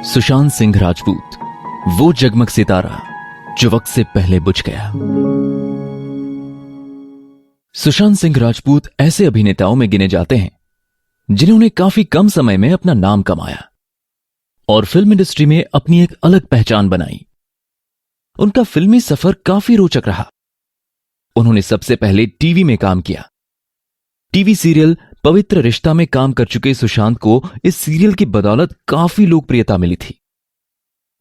सुशांत सिंह राजपूत, वो जगमग सितारा जो वक्त से पहले बुझ गया। सुशांत सिंह राजपूत ऐसे अभिनेताओं में गिने जाते हैं जिन्होंने काफी कम समय में अपना नाम कमाया और फिल्म इंडस्ट्री में अपनी एक अलग पहचान बनाई। उनका फिल्मी सफर काफी रोचक रहा। उन्होंने सबसे पहले टीवी में काम किया। टीवी सीरियल पवित्र रिश्ता में काम कर चुके सुशांत को इस सीरियल की बदौलत काफी लोकप्रियता मिली थी।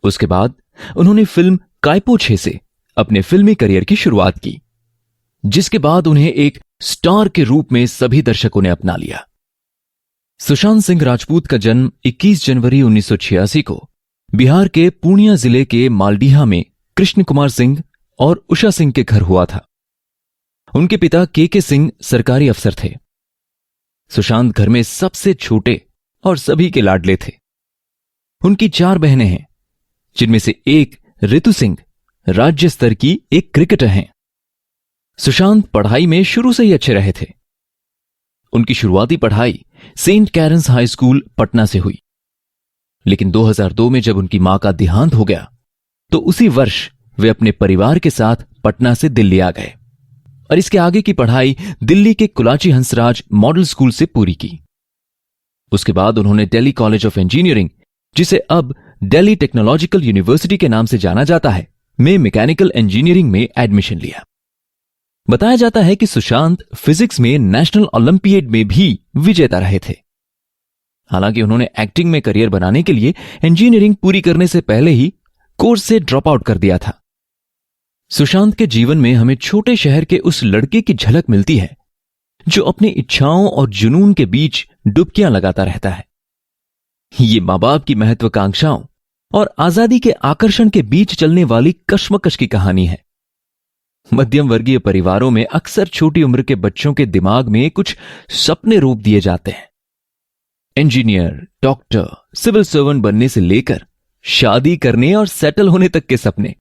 उसके बाद उन्होंने फिल्म कायपो 6 से अपने फिल्मी करियर की शुरुआत की, जिसके बाद उन्हें एक स्टार के रूप में सभी दर्शकों ने अपना लिया। सुशांत सिंह राजपूत का जन्म 21 जनवरी 1986 को बिहार के पूर्णिया जिले के मालडीहा में कृष्ण कुमार सिंह और उषा सिंह के घर हुआ था। उनके पिता के सिंह सरकारी अफसर थे। सुशांत घर में सबसे छोटे और सभी के लाडले थे। उनकी 4 बहनें हैं, जिनमें से एक ऋतु सिंह राज्य स्तर की एक क्रिकेटर हैं। सुशांत पढ़ाई में शुरू से ही अच्छे रहे थे। उनकी शुरुआती पढ़ाई Saint Karens high school Patna से हुई, लेकिन 2002 में जब उनकी मां का देहांत हो गया तो उसी वर्ष वे अपने परिवार के साथ पटना से दिल्ली आ गए और इसके आगे की पढ़ाई दिल्ली के कुलाची हंसराज मॉडल स्कूल से पूरी की। उसके बाद उन्होंने दिल्ली कॉलेज ऑफ इंजीनियरिंग, जिसे अब दिल्ली टेक्नोलॉजिकल यूनिवर्सिटी के नाम से जाना जाता है, में मैकेनिकल इंजीनियरिंग में एडमिशन लिया। बताया जाता है कि सुशांत फिजिक्स में नेशनल ओलंपियाड में भी विजेता रहे थे। हालांकि उन्होंने एक्टिंग में करियर बनाने के लिए इंजीनियरिंग पूरी करने से पहले ही कोर्स से ड्रॉप आउट कर दिया था। सुशांत के जीवन में हमें छोटे शहर के उस लड़के की झलक मिलती है जो अपनी इच्छाओं और जुनून के बीच डुबकियां लगाता रहता है। ये मां बाप की महत्वाकांक्षाओं और आजादी के आकर्षण के बीच चलने वाली कश्मकश की कहानी है। मध्यम वर्गीय परिवारों में अक्सर छोटी उम्र के बच्चों के दिमाग में कुछ सपने रोप दिए जाते हैं। इंजीनियर, डॉक्टर, सिविल सर्वेंट बनने से लेकर शादी करने और सेटल होने तक के सपने।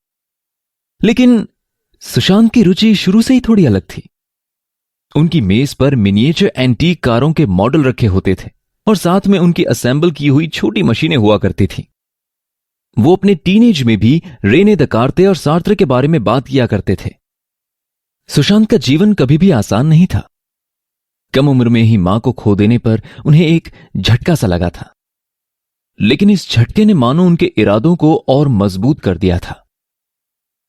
लेकिन सुशांत की रुचि शुरू से ही थोड़ी अलग थी। उनकी मेज पर मिनिएचर एंटीक कारों के मॉडल रखे होते थे और साथ में उनकी असेंबल की हुई छोटी मशीनें हुआ करती थी। वो अपने टीनेज में भी रेने दकार्ते और सार्त्र के बारे में बात किया करते थे। सुशांत का जीवन कभी भी आसान नहीं था। कम उम्र में ही मां को खो देने पर उन्हें एक झटका सा लगा था, लेकिन इस झटके ने मानो उनके इरादों को और मजबूत कर दिया था।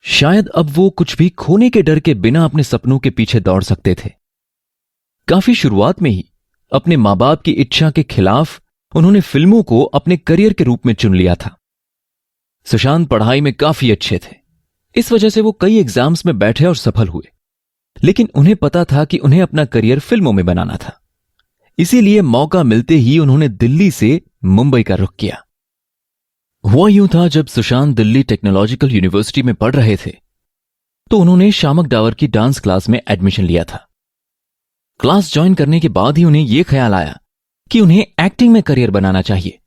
शायद अब वो कुछ भी खोने के डर के बिना अपने सपनों के पीछे दौड़ सकते थे। काफी शुरुआत में ही अपने मां बाप की इच्छा के खिलाफ उन्होंने फिल्मों को अपने करियर के रूप में चुन लिया था। सुशांत पढ़ाई में काफी अच्छे थे, इस वजह से वो कई एग्जाम्स में बैठे और सफल हुए, लेकिन उन्हें पता था कि उन्हें अपना करियर फिल्मों में बनाना था। इसीलिए मौका मिलते ही उन्होंने दिल्ली से मुंबई का रुख किया। हुआ यूं था, जब सुशांत दिल्ली टेक्नोलॉजिकल यूनिवर्सिटी में पढ़ रहे थे तो उन्होंने शामक डावर की डांस क्लास में एडमिशन लिया था। क्लास ज्वाइन करने के बाद ही उन्हें यह ख्याल आया कि उन्हें एक्टिंग में करियर बनाना चाहिए,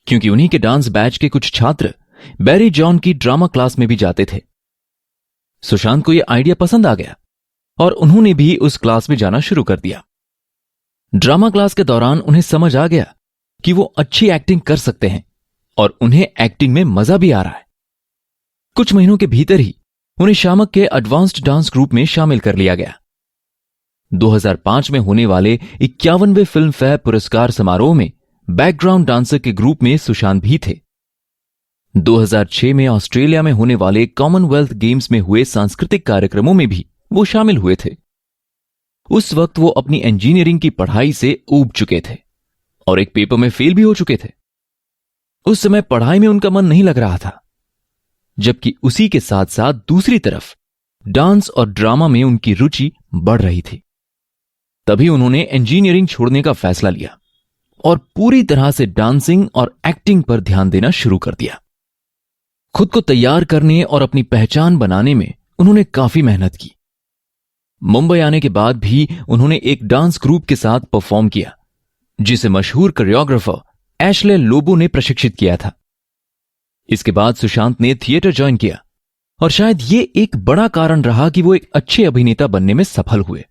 क्योंकि उन्हीं के डांस बैच के कुछ छात्र बैरी जॉन की ड्रामा क्लास में भी जाते थे। सुशांत को यह आइडिया पसंद आ गया और उन्होंने भी उस क्लास में जाना शुरू कर दिया। ड्रामा क्लास के दौरान उन्हें समझ आ गया कि वो अच्छी एक्टिंग कर सकते हैं और उन्हें एक्टिंग में मजा भी आ रहा है। कुछ महीनों के भीतर ही उन्हें शामक के एडवांस्ड डांस ग्रुप में शामिल कर लिया गया। 2005 में होने वाले 51वें फिल्म फेयर पुरस्कार समारोह में बैकग्राउंड डांसर के ग्रुप में सुशांत भी थे। 2006 में ऑस्ट्रेलिया में होने वाले कॉमनवेल्थ गेम्स में हुए सांस्कृतिक कार्यक्रमों में भी वो शामिल हुए थे। उस वक्त वो अपनी इंजीनियरिंग की पढ़ाई से ऊब चुके थे और एक पेपर में फेल भी हो चुके थे। उस समय पढ़ाई में उनका मन नहीं लग रहा था, जबकि उसी के साथ साथ दूसरी तरफ डांस और ड्रामा में उनकी रुचि बढ़ रही थी। तभी उन्होंने इंजीनियरिंग छोड़ने का फैसला लिया और पूरी तरह से डांसिंग और एक्टिंग पर ध्यान देना शुरू कर दिया। खुद को तैयार करने और अपनी पहचान बनाने में उन्होंने काफी मेहनत की। मुंबई आने के बाद भी उन्होंने एक डांस ग्रुप के साथ परफॉर्म किया, जिसे मशहूर कोरियोग्राफर एशले लोबो ने प्रशिक्षित किया था। इसके बाद सुशांत ने थिएटर ज्वाइन किया और शायद ये एक बड़ा कारण रहा कि वो एक अच्छे अभिनेता बनने में सफल हुए।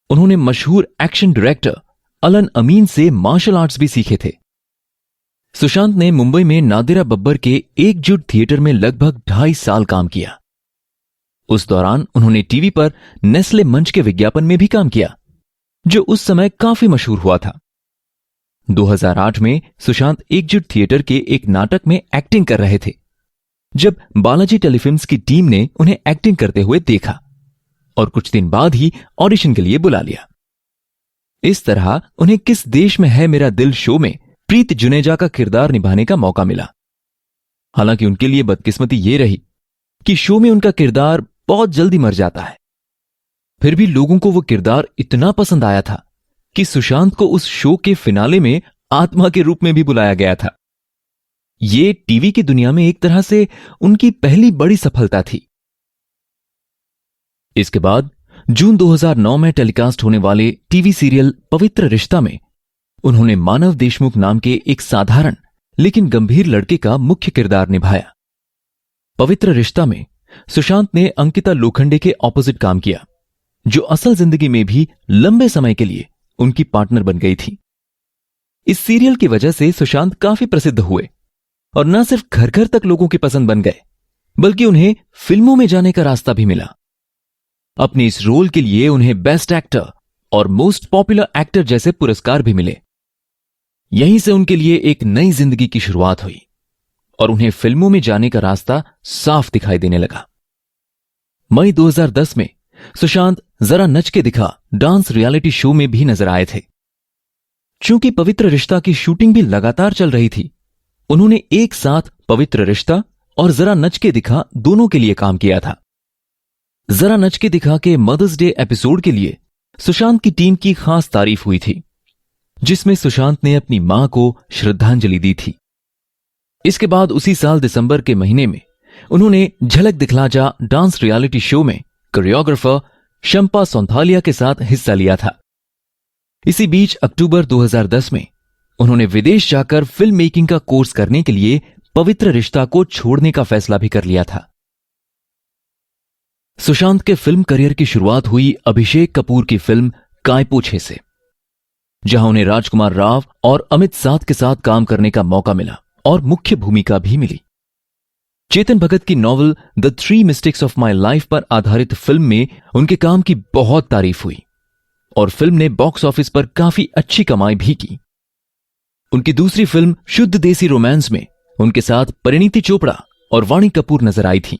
उन्होंने मशहूर एक्शन डायरेक्टर अलन अमीन से मार्शल आर्ट्स भी सीखे थे। सुशांत ने मुंबई में नादिरा बब्बर के एकजुट थिएटर में लगभग 2.5 साल काम किया। उस दौरान उन्होंने टीवी पर नेस्ले मंच के विज्ञापन में भी काम किया, जो उस समय काफी मशहूर हुआ था। 2008 में सुशांत एकजुट थिएटर के एक नाटक में एक्टिंग कर रहे थे, जब बालाजी टेलीफिल्म्स की टीम ने उन्हें एक्टिंग करते हुए देखा और कुछ दिन बाद ही ऑडिशन के लिए बुला लिया। इस तरह उन्हें किस देश में है मेरा दिल शो में प्रीत जुनेजा का किरदार निभाने का मौका मिला। हालांकि उनके लिए बदकिस्मती यह रही कि शो में उनका किरदार बहुत जल्दी मर जाता है। फिर भी लोगों को वो किरदार इतना पसंद आया था कि सुशांत को उस शो के फिनाले में आत्मा के रूप में भी बुलाया गया था। ये टीवी की दुनिया में एक तरह से उनकी पहली बड़ी सफलता थी। इसके बाद जून 2009 में टेलीकास्ट होने वाले टीवी सीरियल पवित्र रिश्ता में उन्होंने मानव देशमुख नाम के एक साधारण लेकिन गंभीर लड़के का मुख्य किरदार निभाया। पवित्र रिश्ता में सुशांत ने अंकिता लोखंडे के ऑपोजिट काम किया, जो असल जिंदगी में भी लंबे समय के लिए उनकी पार्टनर बन गई थी। इस सीरियल की वजह से सुशांत काफी प्रसिद्ध हुए और न सिर्फ घर घर तक लोगों की पसंद बन गए, बल्कि उन्हें फिल्मों में जाने का रास्ता भी मिला। अपने इस रोल के लिए उन्हें बेस्ट एक्टर और मोस्ट पॉपुलर एक्टर जैसे पुरस्कार भी मिले। यहीं से उनके लिए एक नई जिंदगी की शुरुआत हुई और उन्हें फिल्मों में जाने का रास्ता साफ दिखाई देने लगा। मई 2010 में सुशांत जरा नच के दिखा डांस रियलिटी शो में भी नजर आए थे। चूंकि पवित्र रिश्ता की शूटिंग भी लगातार चल रही थी, उन्होंने एक साथ पवित्र रिश्ता और जरा नच के दिखा दोनों के लिए काम किया था। जरा नच के दिखा के मदर्स डे एपिसोड के लिए सुशांत की टीम की खास तारीफ हुई थी, जिसमें सुशांत ने अपनी मां को श्रद्धांजलि दी थी। इसके बाद उसी साल दिसंबर के महीने में उन्होंने झलक दिखला जा डांस रियलिटी शो में कोरियोग्राफर शंपा सोंथालिया के साथ हिस्सा लिया था। इसी बीच अक्टूबर 2010 में उन्होंने विदेश जाकर फिल्म मेकिंग का कोर्स करने के लिए पवित्र रिश्ता को छोड़ने का फैसला भी कर लिया था। सुशांत के फिल्म करियर की शुरुआत हुई अभिषेक कपूर की फिल्म काय पोछे से, जहां उन्हें राजकुमार राव और अमित साध के साथ काम करने का मौका मिला और मुख्य भूमिका भी मिली। चेतन भगत की novel the 3 mistakes of my life पर आधारित फिल्म में उनके काम की बहुत तारीफ हुई और फिल्म ने बॉक्स ऑफिस पर काफी अच्छी कमाई भी की। उनकी दूसरी फिल्म शुद्ध देसी रोमांस में उनके साथ परिणीति चोपड़ा और वाणी कपूर नजर आई थी।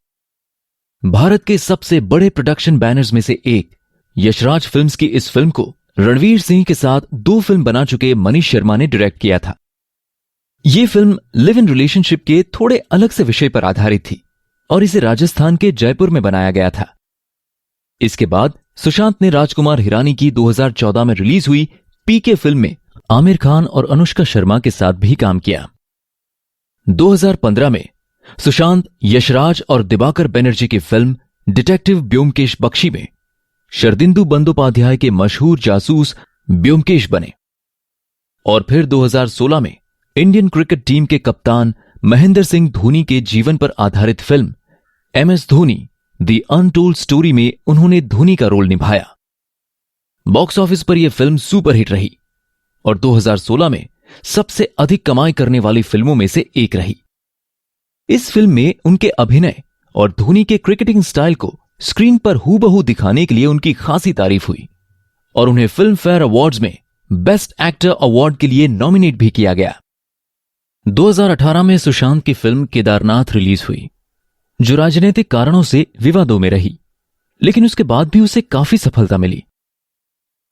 भारत के सबसे बड़े प्रोडक्शन बैनर्स में से एक यशराज फिल्म्स की इस फिल्म को रणवीर सिंह के साथ 2 फिल्म बना चुके मनीष शर्मा ने डायरेक्ट किया था। यह फिल्म लिव इन रिलेशनशिप के थोड़े अलग से विषय पर आधारित थी और इसे राजस्थान के जयपुर में बनाया गया था। इसके बाद सुशांत ने राजकुमार हिरानी की 2014 में रिलीज हुई पीके फिल्म में आमिर खान और अनुष्का शर्मा के साथ भी काम किया। 2015 में सुशांत यशराज और दिवाकर बनर्जी की फिल्म डिटेक्टिव ब्योमकेश बख्शी में शरदिंदु बंदोपाध्याय के मशहूर जासूस ब्योमकेश बने और फिर 2016 में इंडियन क्रिकेट टीम के कप्तान महेंद्र सिंह धोनी के जीवन पर आधारित film MS Dhoni the untold story में उन्होंने धोनी का रोल निभाया। बॉक्स ऑफिस पर यह फिल्म सुपरहिट रही और 2016 में सबसे अधिक कमाई करने वाली फिल्मों में से एक रही। इस फिल्म में उनके अभिनय और धोनी के क्रिकेटिंग स्टाइल को स्क्रीन पर हूबहू दिखाने के लिए उनकी खासी तारीफ हुई और उन्हें फिल्म फेयर अवार्ड्स में बेस्ट एक्टर अवार्ड के लिए नॉमिनेट भी किया गया। 2018 में सुशांत की फिल्म केदारनाथ रिलीज हुई, जो राजनीतिक कारणों से विवादों में रही, लेकिन उसके बाद भी उसे काफी सफलता मिली।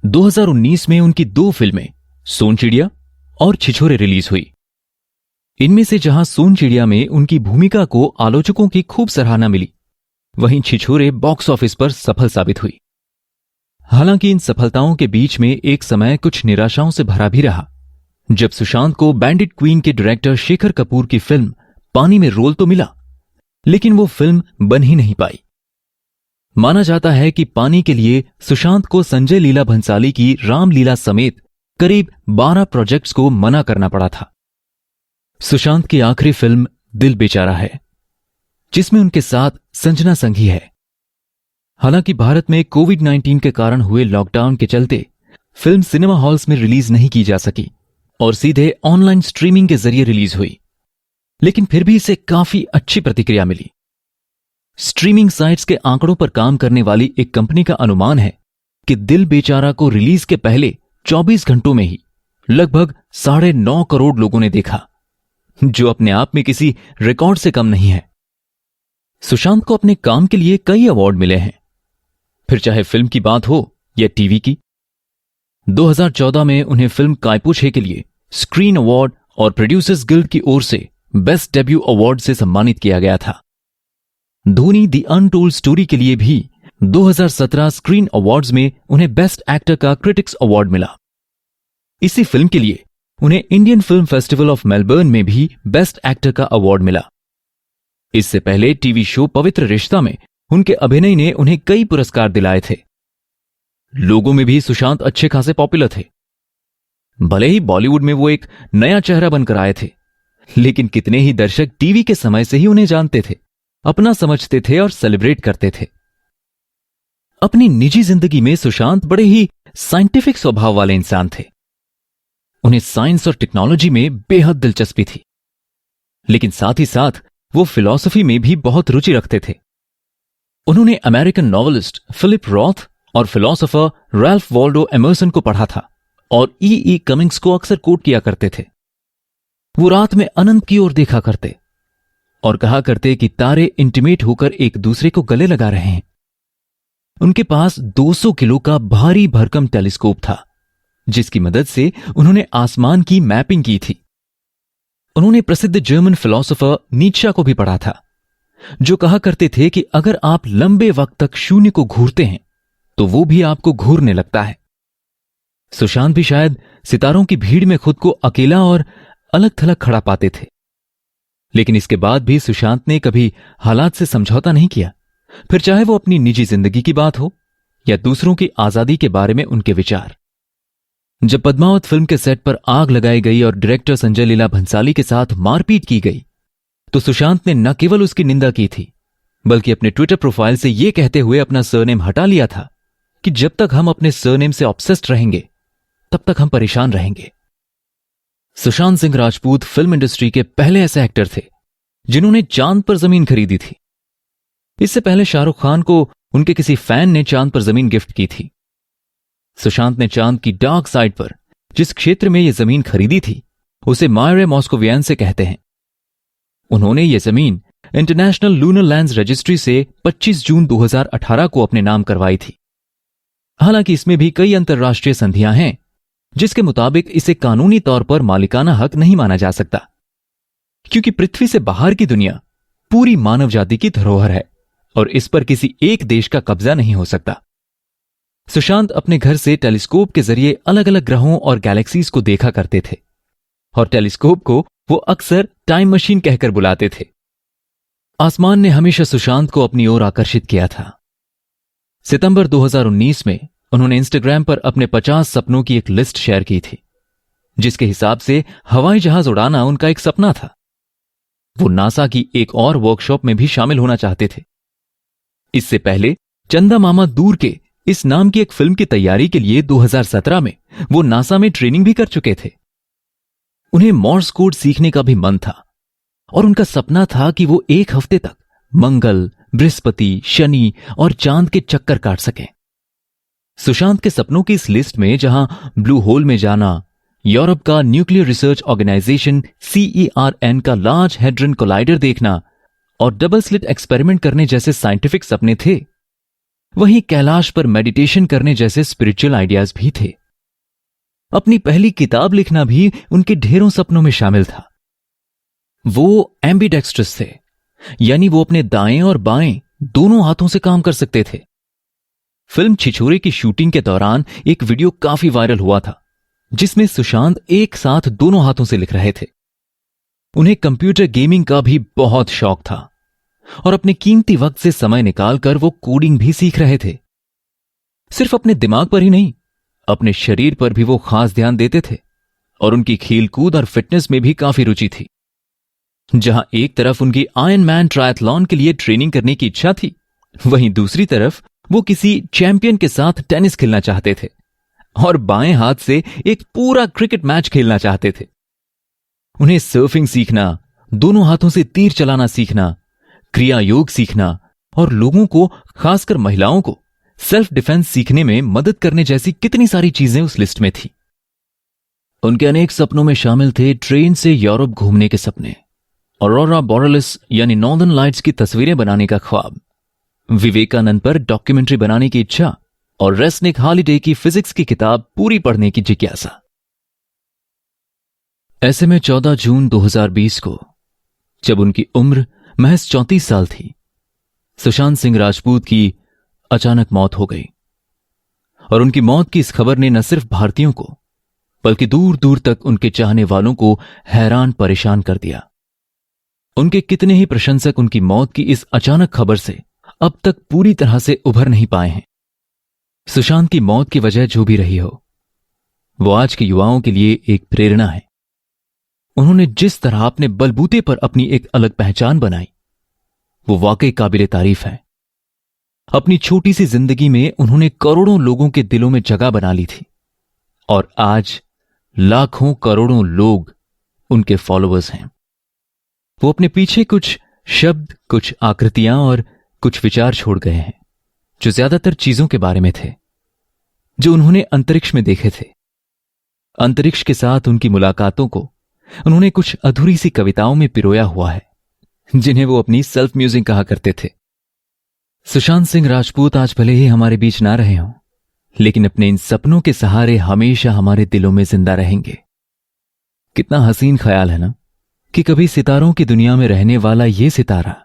2019 में उनकी 2 फिल्में सोनचिड़िया और छिछोरे रिलीज हुई। इनमें से जहां सोनचिड़िया में उनकी भूमिका को आलोचकों की खूब सराहना मिली, वहीं छिछोरे बॉक्स ऑफिस पर सफल साबित हुई। हालांकि इन सफलताओं के बीच में एक समय कुछ निराशाओं से भरा भी रहा, जब सुशांत को बैंडिट क्वीन के डायरेक्टर शेखर कपूर की फिल्म पानी में रोल तो मिला, लेकिन वो फिल्म बन ही नहीं पाई। माना जाता है कि पानी के लिए सुशांत को संजय लीला भंसाली की रामलीला समेत करीब 12 प्रोजेक्ट्स को मना करना पड़ा था। सुशांत की आखिरी फिल्म दिल बेचारा है, जिसमें उनके साथ संजना संघी है। हालांकि भारत में कोविड-19 के कारण हुए लॉकडाउन के चलते फिल्म सिनेमा हॉल्स में रिलीज नहीं की जा सकी और सीधे ऑनलाइन स्ट्रीमिंग के जरिए रिलीज हुई, लेकिन फिर भी इसे काफी अच्छी प्रतिक्रिया मिली। स्ट्रीमिंग साइट्स के आंकड़ों पर काम करने वाली एक कंपनी का अनुमान है कि दिल बेचारा को रिलीज के पहले 24 घंटों में ही लगभग 9.5 करोड़ लोगों ने देखा, जो अपने आप में किसी रिकॉर्ड से कम नहीं है। सुशांत को अपने काम के लिए कई अवार्ड मिले हैं, फिर चाहे फिल्म की बात हो या टीवी की। 2014 में उन्हें फिल्म कायपुछे के लिए स्क्रीन अवार्ड और प्रोड्यूसर्स गिल्ड की ओर से बेस्ट डेब्यू अवार्ड से सम्मानित किया गया था। धोनी द अनटोल्ड स्टोरी के लिए भी 2017 स्क्रीन अवार्ड्स में उन्हें बेस्ट एक्टर का क्रिटिक्स अवार्ड मिला। इसी फिल्म के लिए उन्हें Indian film festival of Melbourne में भी बेस्ट एक्टर का अवार्ड मिला। इससे पहले टीवी शो पवित्र रिश्ता में उनके अभिनय ने उन्हें कई पुरस्कार दिलाए थे। लोगों में भी सुशांत अच्छे खासे पॉपुलर थे। भले ही बॉलीवुड में वो एक नया चेहरा बनकर आए थे, लेकिन कितने ही दर्शक टीवी के समय से ही उन्हें जानते थे, अपना समझते थे और सेलिब्रेट करते थे। अपनी निजी जिंदगी में सुशांत बड़े ही साइंटिफिक स्वभाव वाले इंसान थे। उन्हें साइंस और टेक्नोलॉजी में बेहद दिलचस्पी थी, लेकिन साथ ही साथ वो फिलॉसफी में भी बहुत रुचि रखते थे। उन्होंने अमेरिकन नॉवेलिस्ट फिलिप रॉथ और फिलोसोफर रैल्फ वॉल्डो एमर्सन को पढ़ा था और ई कमिंग्स को अक्सर कोट किया करते थे। वो रात में अनंत की ओर देखा करते और कहा करते कि तारे इंटीमेट होकर एक दूसरे को गले लगा रहे हैं। उनके पास 200 किलो का भारी भरकम टेलीस्कोप था, जिसकी मदद से उन्होंने आसमान की मैपिंग की थी। उन्होंने प्रसिद्ध जर्मन फिलोसोफर नीत्शे को भी पढ़ा था, जो कहा करते थे कि अगर आप लंबे वक्त तक शून्य को घूरते हैं तो वो भी आपको घूरने लगता है। सुशांत भी शायद सितारों की भीड़ में खुद को अकेला और अलग थलग खड़ा पाते थे, लेकिन इसके बाद भी सुशांत ने कभी हालात से समझौता नहीं किया, फिर चाहे वो अपनी निजी जिंदगी की बात हो या दूसरों की आजादी के बारे में उनके विचार। जब पद्मावत फिल्म के सेट पर आग लगाई गई और डायरेक्टर संजय लीला भंसाली के साथ मारपीट की गई, तो सुशांत ने न केवल उसकी निंदा की थी, बल्कि अपने ट्विटर प्रोफाइल से यह कहते हुए अपना सरनेम हटा लिया था कि जब तक हम अपने सरनेम से ऑब्सेस्ड रहेंगे, तब तक हम परेशान रहेंगे। सुशांत सिंह राजपूत फिल्म इंडस्ट्री के पहले ऐसे एक्टर थे जिन्होंने चांद पर जमीन खरीदी थी। इससे पहले शाहरुख खान को उनके किसी फैन ने चांद पर जमीन गिफ्ट की थी। सुशांत ने चांद की डार्क साइड पर जिस क्षेत्र में यह जमीन खरीदी थी, उसे मायरे मॉस्कोवियन से कहते हैं। उन्होंने यह जमीन इंटरनेशनल लूनर लैंड्स रजिस्ट्री से 25 जून 2018 को अपने नाम करवाई थी। हालांकि इसमें भी कई अंतर्राष्ट्रीय संधियां हैं, जिसके मुताबिक इसे कानूनी तौर पर मालिकाना हक नहीं माना जा सकता, क्योंकि पृथ्वी से बाहर की दुनिया पूरी मानव जाति की धरोहर है और इस पर किसी एक देश का कब्जा नहीं हो सकता। सुशांत अपने घर से टेलीस्कोप के जरिए अलग अलग ग्रहों और गैलेक्सीज को देखा करते थे और टेलीस्कोप को वो अक्सर टाइम मशीन कहकर बुलाते थे। आसमान ने हमेशा सुशांत को अपनी ओर आकर्षित किया था। सितंबर 2019 में उन्होंने इंस्टाग्राम पर अपने 50 सपनों की एक लिस्ट शेयर की थी, जिसके हिसाब से हवाई जहाज उड़ाना उनका एक सपना था। वो नासा की एक और वर्कशॉप में भी शामिल होना चाहते थे। इससे पहले चंदा मामा दूर के इस नाम की एक फिल्म की तैयारी के लिए 2017 में वो नासा में ट्रेनिंग भी कर चुके थे। उन्हें मॉर्स कोड सीखने का भी मन था और उनका सपना था कि वो एक हफ्ते तक मंगल, बृहस्पति, शनि और चांद के चक्कर काट सकें। सुशांत के सपनों की इस लिस्ट में जहां ब्लू होल में जाना, यूरोप का न्यूक्लियर रिसर्च ऑर्गेनाइजेशन CERN का लार्ज हेड्रन कोलाइडर देखना और डबल स्लिट एक्सपेरिमेंट करने जैसे साइंटिफिक सपने थे, वहीं कैलाश पर मेडिटेशन करने जैसे स्पिरिचुअल आइडियाज भी थे। अपनी पहली किताब लिखना भी उनके ढेरों सपनों में शामिल था। वो एम्बीडेक्स्ट्रस थे, यानी वो अपने दाएं और बाएं दोनों हाथों से काम कर सकते थे। फिल्म छिछोरे की शूटिंग के दौरान एक वीडियो काफी वायरल हुआ था, जिसमें सुशांत एक साथ दोनों हाथों से लिख रहे थे। उन्हें कंप्यूटर गेमिंग का भी बहुत शौक था और अपने कीमती वक्त से समय निकालकर वो कोडिंग भी सीख रहे थे। सिर्फ अपने दिमाग पर ही नहीं, अपने शरीर पर भी वो खास ध्यान देते थे और उनकी खेलकूद और फिटनेस में भी काफी रुचि थी। जहां एक तरफ उनकी आयरन मैन ट्रायथलॉन के लिए ट्रेनिंग करने की इच्छा थी, वहीं दूसरी तरफ वो किसी चैंपियन के साथ टेनिस खेलना चाहते थे और बाएं हाथ से एक पूरा क्रिकेट मैच खेलना चाहते थे। उन्हें सर्फिंग सीखना, दोनों हाथों से तीर चलाना सीखना, क्रिया योग सीखना और लोगों को, खासकर महिलाओं को, सेल्फ डिफेंस सीखने में मदद करने जैसी कितनी सारी चीजें उस लिस्ट में थी। उनके अनेक सपनों में शामिल थे ट्रेन से यूरोप घूमने के सपने, ऑरोरा बोरेलिस यानी नॉर्दर्न लाइट्स की तस्वीरें बनाने का ख्वाब, विवेकानंद पर डॉक्यूमेंट्री बनाने की इच्छा और रेस्निक हॉलिडे की फिजिक्स की किताब पूरी पढ़ने की जिज्ञासा। ऐसे में 14 जून 2020 को, जब उनकी उम्र महज 34 साल थी, सुशांत सिंह राजपूत की अचानक मौत हो गई। और उनकी मौत की इस खबर ने न सिर्फ भारतीयों को, बल्कि दूर दूर तक उनके चाहने वालों को हैरान परेशान कर दिया। उनके कितने ही प्रशंसक उनकी मौत की इस अचानक खबर से अब तक पूरी तरह से उभर नहीं पाए हैं। सुशांत की मौत की वजह जो भी रही हो, वो आज के युवाओं के लिए एक प्रेरणा है। उन्होंने जिस तरह अपने बलबूते पर अपनी एक अलग पहचान बनाई, वो वाकई काबिले तारीफ है। अपनी छोटी सी जिंदगी में उन्होंने करोड़ों लोगों के दिलों में जगह बना ली थी और आज लाखों करोड़ों लोग उनके फॉलोअर्स हैं। वो अपने पीछे कुछ शब्द, कुछ आकृतियां और कुछ विचार छोड़ गए हैं, जो ज्यादातर चीजों के बारे में थे जो उन्होंने अंतरिक्ष में देखे थे। अंतरिक्ष के साथ उनकी मुलाकातों को उन्होंने कुछ अधूरी सी कविताओं में पिरोया हुआ है, जिन्हें वो अपनी सेल्फ म्यूजिक कहा करते थे। सुशांत सिंह राजपूत आज भले ही हमारे बीच ना रहे हों, लेकिन अपने इन सपनों के सहारे हमेशा हमारे दिलों में जिंदा रहेंगे। कितना हसीन ख्याल है ना कि कभी सितारों की दुनिया में रहने वाला ये सितारा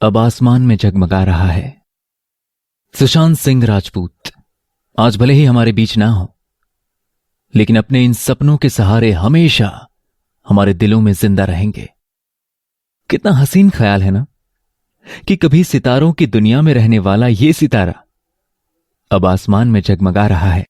अब आसमान में जगमगा रहा है। सुशांत सिंह राजपूत आज भले ही हमारे बीच ना हो, लेकिन अपने इन सपनों के सहारे हमेशा हमारे दिलों में जिंदा रहेंगे। कितना हसीन ख्याल है ना कि कभी सितारों की दुनिया में रहने वाला ये सितारा अब आसमान में जगमगा रहा है।